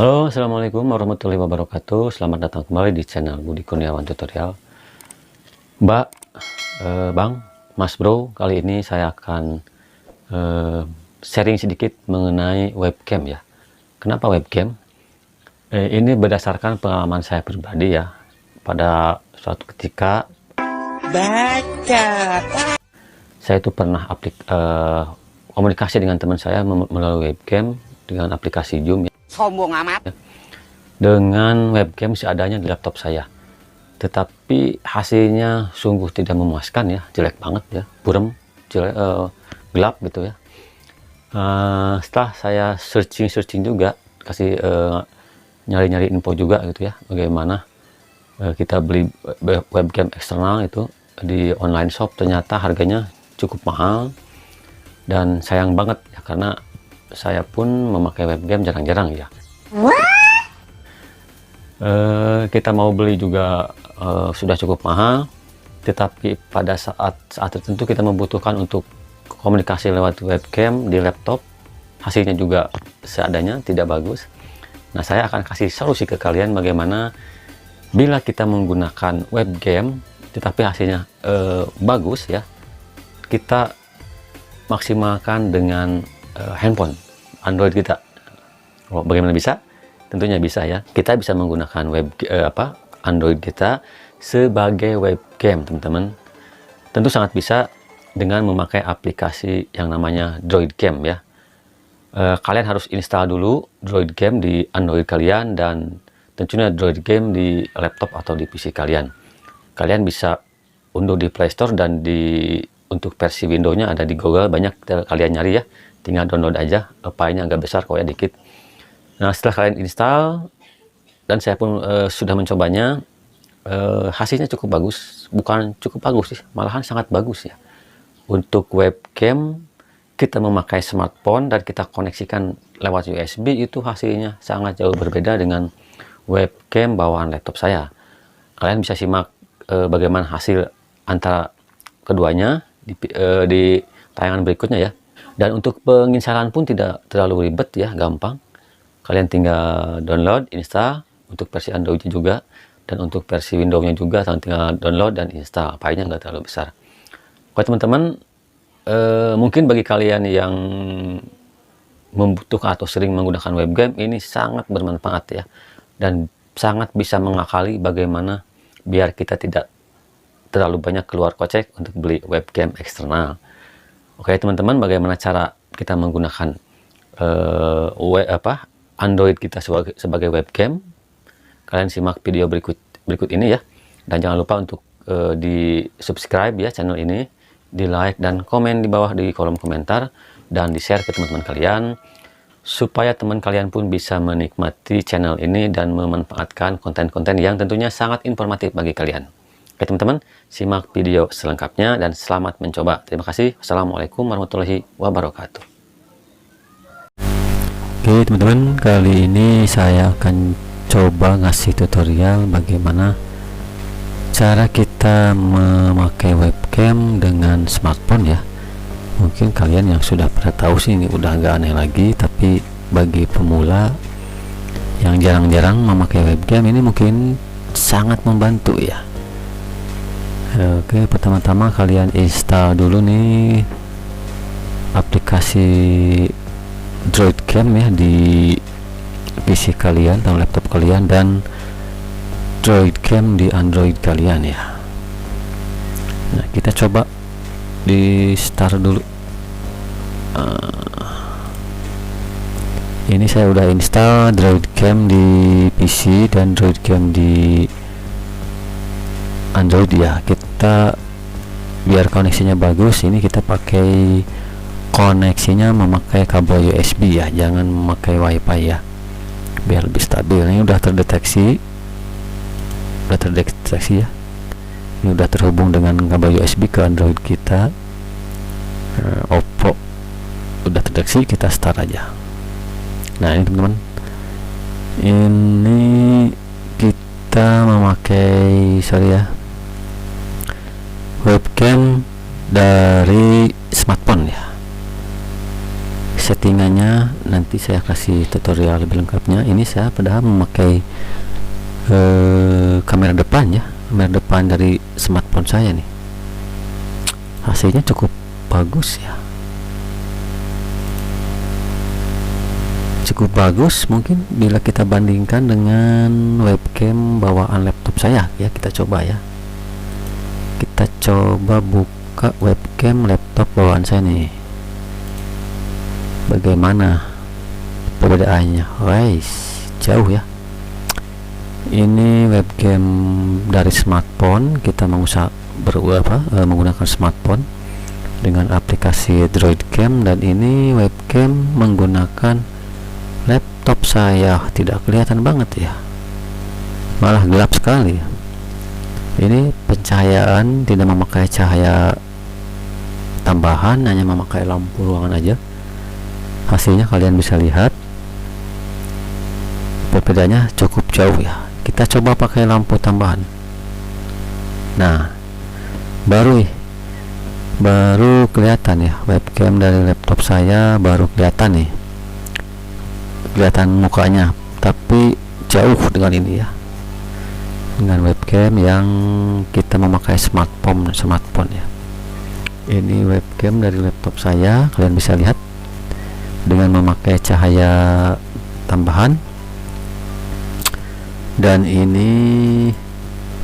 Halo, assalamualaikum warahmatullahi wabarakatuh. Selamat datang kembali di channel Budi Kurniawan Tutorial. Mbak, Bang, Mas Bro, kali ini saya akan sharing sedikit mengenai webcam ya. Kenapa webcam? Ini berdasarkan pengalaman saya pribadi ya. Pada suatu ketika saya itu pernah komunikasi dengan teman saya melalui webcam dengan aplikasi Zoom ya. Sombong amat. Dengan webcam seadanya di laptop saya, tetapi hasilnya sungguh tidak memuaskan ya, jelek banget ya, buram, jelek, gelap gitu ya. Setelah saya searching juga, kasih nyari-nyari info juga gitu ya, bagaimana kita beli webcam eksternal itu di online shop, ternyata harganya cukup mahal dan sayang banget ya, karena saya pun memakai webcam jarang-jarang ya. Kita mau beli juga sudah cukup mahal, tetapi pada saat tertentu kita membutuhkan untuk komunikasi lewat webcam di laptop, hasilnya juga seadanya, tidak bagus. Nah, saya akan kasih solusi ke kalian bagaimana bila kita menggunakan webcam tetapi hasilnya bagus ya, kita maksimalkan dengan handphone Android kita. Bagaimana bisa? Tentunya bisa ya. Kita bisa menggunakan Android kita sebagai webcam, teman-teman. Tentu sangat bisa dengan memakai aplikasi yang namanya DroidCam ya. Kalian harus install dulu DroidCam di Android kalian dan tentunya DroidCam di laptop atau di PC kalian. Kalian bisa unduh di Play Store dan untuk versi Windows-nya ada di Google, banyak kalian nyari ya. Tinggal download aja, filenya agak besar kok ya, dikit. Nah, setelah kalian install, dan saya pun sudah mencobanya, hasilnya cukup bagus. Bukan cukup bagus sih, malahan sangat bagus ya. Untuk webcam, kita memakai smartphone dan kita koneksikan lewat USB, itu hasilnya sangat jauh berbeda dengan webcam bawaan laptop saya. Kalian bisa simak bagaimana hasil antara keduanya di tayangan berikutnya ya. Dan untuk penginstalan pun tidak terlalu ribet ya, gampang. Kalian tinggal download, install, untuk versi Android juga, dan untuk versi Windows-nya juga tinggal download dan install. Filenya nggak terlalu besar. Oke teman-teman, mungkin bagi kalian yang membutuhkan atau sering menggunakan webcam, ini sangat bermanfaat ya, dan sangat bisa mengakali bagaimana biar kita tidak terlalu banyak keluar kocek untuk beli webcam eksternal. Oke teman-teman, bagaimana cara kita menggunakan Android kita sebagai webcam? Kalian simak video berikut ini ya, dan jangan lupa untuk di subscribe ya channel ini, di like dan komen di bawah di kolom komentar, dan di share ke teman-teman kalian supaya teman kalian pun bisa menikmati channel ini dan memanfaatkan konten-konten yang tentunya sangat informatif bagi kalian. Oke teman-teman, simak video selengkapnya dan selamat mencoba. Terima kasih. Wassalamualaikum warahmatullahi wabarakatuh. Oke teman-teman, kali ini saya akan coba ngasih tutorial bagaimana cara kita memakai webcam dengan smartphone ya. Mungkin kalian yang sudah pernah tahu sih, ini udah agak aneh lagi, tapi bagi pemula yang jarang-jarang memakai webcam ini mungkin sangat membantu ya. Oke, pertama-tama kalian install dulu nih aplikasi DroidCam ya di PC kalian atau laptop kalian, dan DroidCam di Android kalian ya. Nah, kita coba di start dulu. Ini saya udah install DroidCam di PC dan DroidCam di Android ya. Kita biar koneksinya bagus, ini kita pakai koneksinya memakai kabel USB ya, jangan memakai WiFi ya. biar lebih stabil. Ini udah terdeteksi ya, ini udah terhubung dengan kabel USB ke Android kita. Oppo udah terdeteksi, kita start aja. Nah ini teman-teman, ini kita memakai webcam dari smartphone ya. Settingannya nanti saya kasih tutorial lebih lengkapnya. Ini saya padahal memakai kamera depan ya, kamera depan dari smartphone saya nih. Hasilnya cukup bagus ya, cukup bagus mungkin bila kita bandingkan dengan webcam bawaan laptop saya ya. Kita coba ya, kita coba buka webcam laptop bawaan saya nih, bagaimana perbedaannya. Jauh ya. Ini webcam dari smartphone, kita menggunakan smartphone dengan aplikasi Droid Cam, dan ini webcam menggunakan laptop saya. Tidak kelihatan banget ya, malah gelap sekali. Ini pencahayaan tidak memakai cahaya tambahan, hanya memakai lampu ruangan aja. Hasilnya kalian bisa lihat perbedaannya cukup jauh ya. Kita coba pakai lampu tambahan. Nah, baru kelihatan ya, webcam dari laptop saya baru kelihatan nih, kelihatan mukanya, tapi jauh dengan ini ya, dengan webcam yang kita memakai smartphone ya. Ini webcam dari laptop saya, kalian bisa lihat dengan memakai cahaya tambahan. Dan ini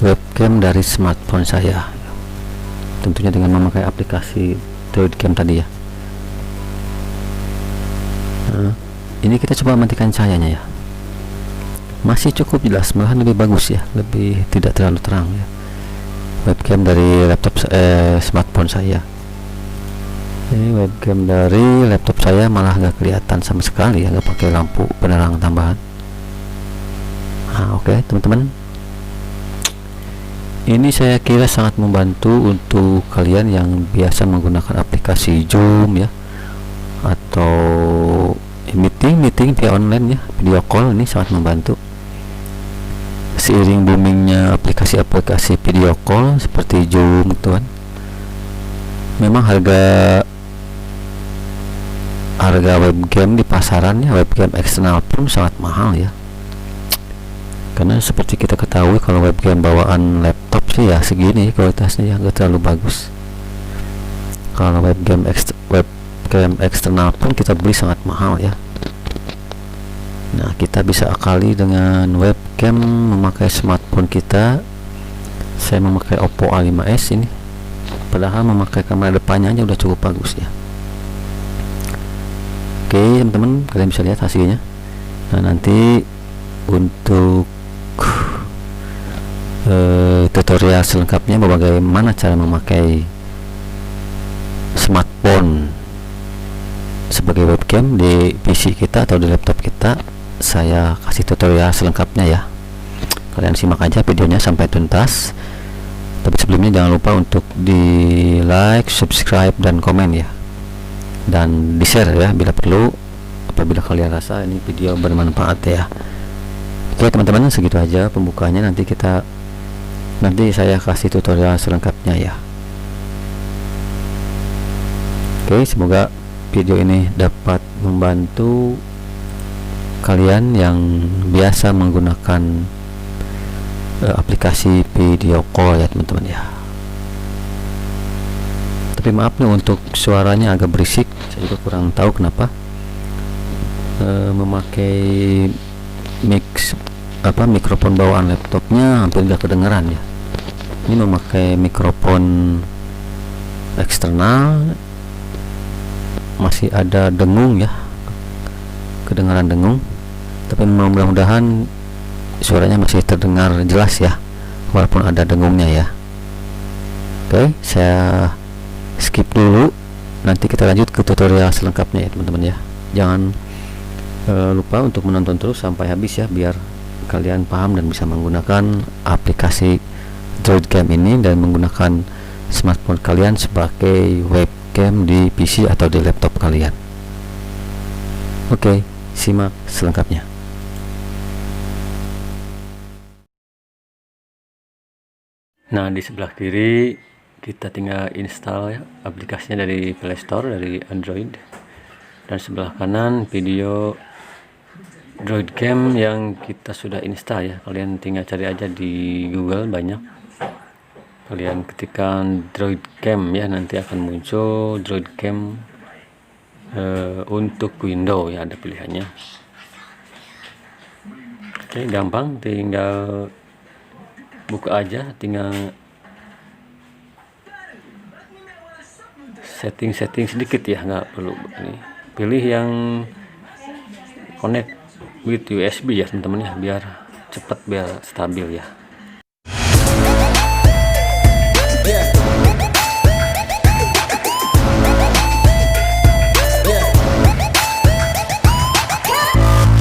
webcam dari smartphone saya, tentunya dengan memakai aplikasi Droid Cam tadi ya. Nah, ini kita coba matikan cahayanya ya, masih cukup jelas, malahan lebih bagus ya, lebih tidak terlalu terang ya, webcam dari laptop smartphone saya. Ini webcam dari laptop saya malah gak kelihatan sama sekali ya, gak pakai lampu penerangan tambahan. Nah, oke teman-teman, ini saya kira sangat membantu untuk kalian yang biasa menggunakan aplikasi Zoom ya, atau meeting via online ya, video call. Ini sangat membantu. Seiring boomingnya aplikasi-aplikasi video call seperti Zoom gitu kan, memang harga webcam di pasarannya, webcam eksternal pun sangat mahal ya. Karena seperti kita ketahui, kalau webcam bawaan laptop sih ya segini kualitasnya ya, nggak terlalu bagus. Kalau webcam eksternal pun kita beli sangat mahal ya. Nah, kita bisa akali dengan webcam memakai smartphone kita. Saya memakai Oppo A5s ini, padahal memakai kamera depannya aja udah cukup bagus ya. Oke teman-teman, kalian bisa lihat hasilnya. Nah, nanti untuk tutorial selengkapnya bagaimana cara memakai smartphone sebagai webcam di PC kita atau di laptop kita, saya kasih tutorial selengkapnya ya. Kalian simak aja videonya sampai tuntas. Tapi sebelumnya jangan lupa untuk di like, subscribe, dan komen ya, dan di share ya bila perlu, apabila kalian rasa ini video bermanfaat ya. Oke teman-teman, segitu aja pembukaannya. Nanti saya kasih tutorial selengkapnya ya. Oke, semoga video ini dapat membantu kalian yang biasa menggunakan aplikasi video call ya teman-teman ya. Tapi maaf nih untuk suaranya agak berisik, saya juga kurang tahu kenapa. Memakai mikrofon bawaan laptopnya hampir gak kedengeran ya. Ini memakai mikrofon eksternal, masih ada dengung ya, kedengaran dengung, tapi mudah-mudahan suaranya masih terdengar jelas ya, walaupun ada dengungnya ya. Oke, saya skip dulu, nanti kita lanjut ke tutorial selengkapnya ya teman-teman ya. Jangan lupa untuk menonton terus sampai habis ya, biar kalian paham dan bisa menggunakan aplikasi Droidcam ini dan menggunakan smartphone kalian sebagai webcam di PC atau di laptop kalian. Oke, simak selengkapnya. Nah, di sebelah kiri kita tinggal install ya aplikasinya dari Play Store, dari Android. Dan sebelah kanan video Droidcam yang kita sudah install ya. Kalian tinggal cari aja di Google, banyak. Kalian ketikkan Droidcam ya, nanti akan muncul Droidcam untuk Windows ya, ada pilihannya. Oke, gampang, tinggal buka aja, tinggal setting sedikit ya, nggak perlu ini. Pilih yang connect with USB ya teman-teman ya, biar cepat, biar stabil ya.